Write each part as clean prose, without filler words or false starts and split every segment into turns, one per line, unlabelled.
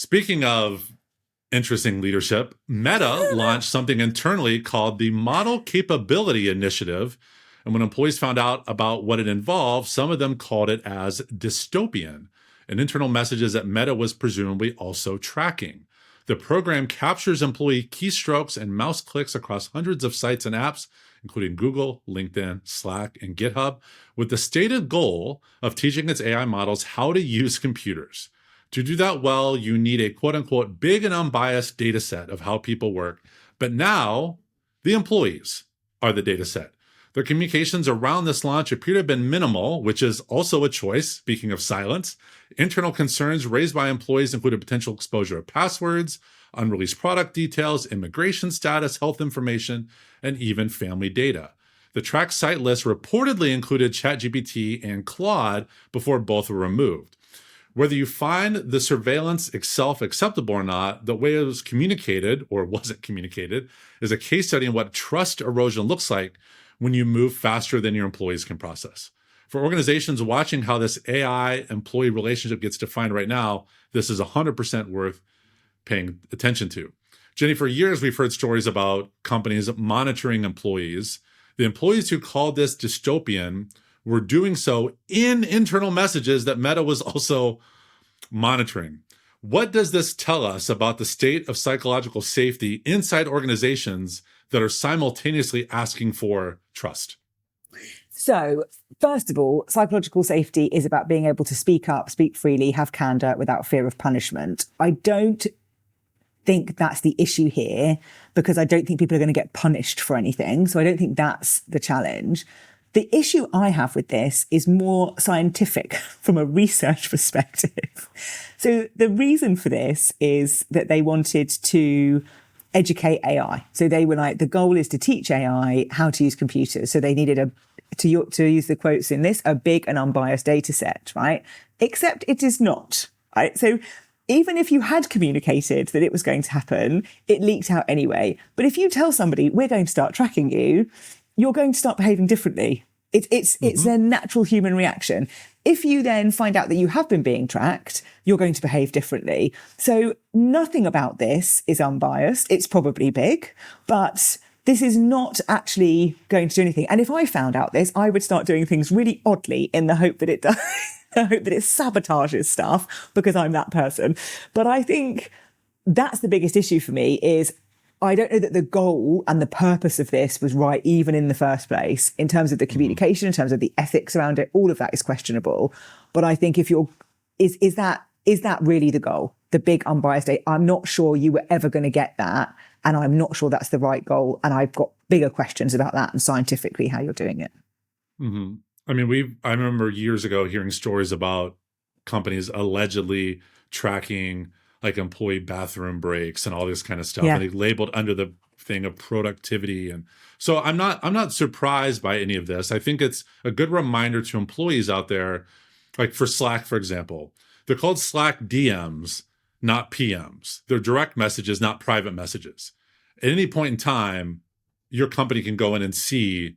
Speaking of interesting leadership, Meta launched something internally called the Model Capability Initiative. And when employees found out about what it involved, some of them called it as dystopian, and internal messages that Meta was presumably also tracking. The program captures employee keystrokes and mouse clicks across hundreds of sites and apps, including Google, LinkedIn, Slack, and GitHub, with the stated goal of teaching its AI models how to use computers. To do that well, you need a quote-unquote big and unbiased data set of how people work. But now, the employees are the data set. Their communications around this launch appear to have been minimal, which is also a choice, speaking of silence. Internal concerns raised by employees included potential exposure of passwords, unreleased product details, immigration status, health information, and even family data. The track site list reportedly included ChatGPT and Claude before both were removed. Whether you find the surveillance itself acceptable or not, the way it was communicated, or wasn't communicated, is a case study in what trust erosion looks like when you move faster than your employees can process. For organizations watching how this AI-employee relationship gets defined right now, this is 100% worth paying attention to. Jenni, for years, we've heard stories about companies monitoring employees. The employees who called this dystopian were doing so in internal messages that Meta was also monitoring. What does this tell us about the state of psychological safety inside organizations that are simultaneously asking for trust?
So, first of all, psychological safety is about being able to speak up, speak freely, have candor without fear of punishment. I don't think that's the issue here, because I don't think people are going to get punished for anything. So I don't think that's the challenge. The issue I have with this is more scientific from a research perspective. So the reason for this is that they wanted to educate AI. So they were like, the goal is to teach AI how to use computers. So they needed to use the quotes in this, a big and unbiased data set, right? Except it is not, right? So even if you had communicated that it was going to happen, it leaked out anyway. But if you tell somebody, we're going to start tracking you, you're going to start behaving differently. It's a natural human reaction. If you then find out that you have been being tracked, you're going to behave differently. So nothing about this is unbiased. It's probably big, but this is not actually going to do anything. And if I found out this, I would start doing things really oddly in the hope that it does. I hope that it sabotages stuff because I'm that person. But I think that's the biggest issue for me is I don't know that the goal and the purpose of this was right, even in the first place, in terms of the communication, in terms of the ethics around it. All of that is questionable. But I think if you're, is that really the goal? The big unbiased data? I'm not sure you were ever going to get that. And I'm not sure that's the right goal. And I've got bigger questions about that and scientifically how you're doing it.
Mm-hmm. I mean, I remember years ago hearing stories about companies allegedly tracking like employee bathroom breaks and all this kind of stuff. Yeah. And they labeled under the thing of productivity. And so I'm not surprised by any of this. I think it's a good reminder to employees out there, like for Slack, for example, they're called Slack DMs, not PMs. They're direct messages, not private messages. At any point in time, your company can go in and see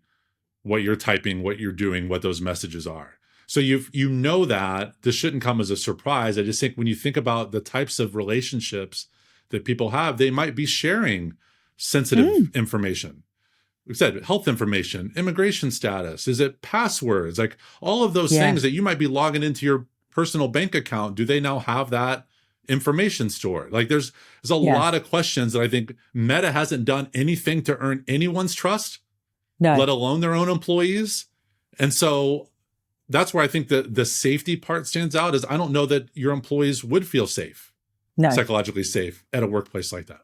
what you're typing, what you're doing, what those messages are. So you know that this shouldn't come as a surprise. I just think when you think about the types of relationships that people have, they might be sharing sensitive information. We said health information, immigration status, is it passwords? Like all of those things that you might be logging into your personal bank account, do they now have that information stored? Like there's a lot of questions that I think Meta hasn't done anything to earn anyone's trust, let alone their own employees. And so that's where I think the safety part stands out is I don't know that your employees would feel safe, psychologically safe at a workplace like that.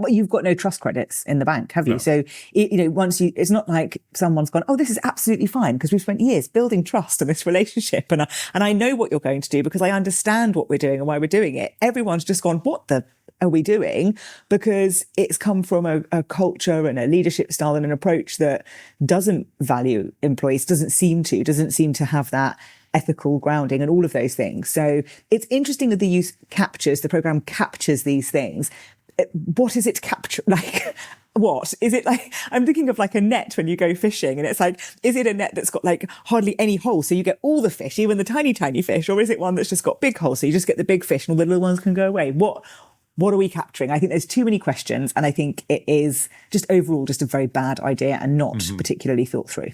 You've got no trust credits in the bank, have you? No. So, it's not like someone's gone, oh, this is absolutely fine because we've spent years building trust in this relationship. And I know what you're going to do because I understand what we're doing and why we're doing it. Everyone's just gone, what the are we doing? Because it's come from a culture and a leadership style and an approach that doesn't value employees, doesn't seem to have that ethical grounding and all of those things. So it's interesting that the program captures these things. What is it to capture? Like, what is it like? I'm thinking of like a net when you go fishing, and it's like, is it a net that's got like hardly any holes, so you get all the fish, even the tiny fish, or is it one that's just got big holes, so you just get the big fish and all the little ones can go away? What are we capturing? I think there's too many questions, and I think it is just overall just a very bad idea and not particularly thought through.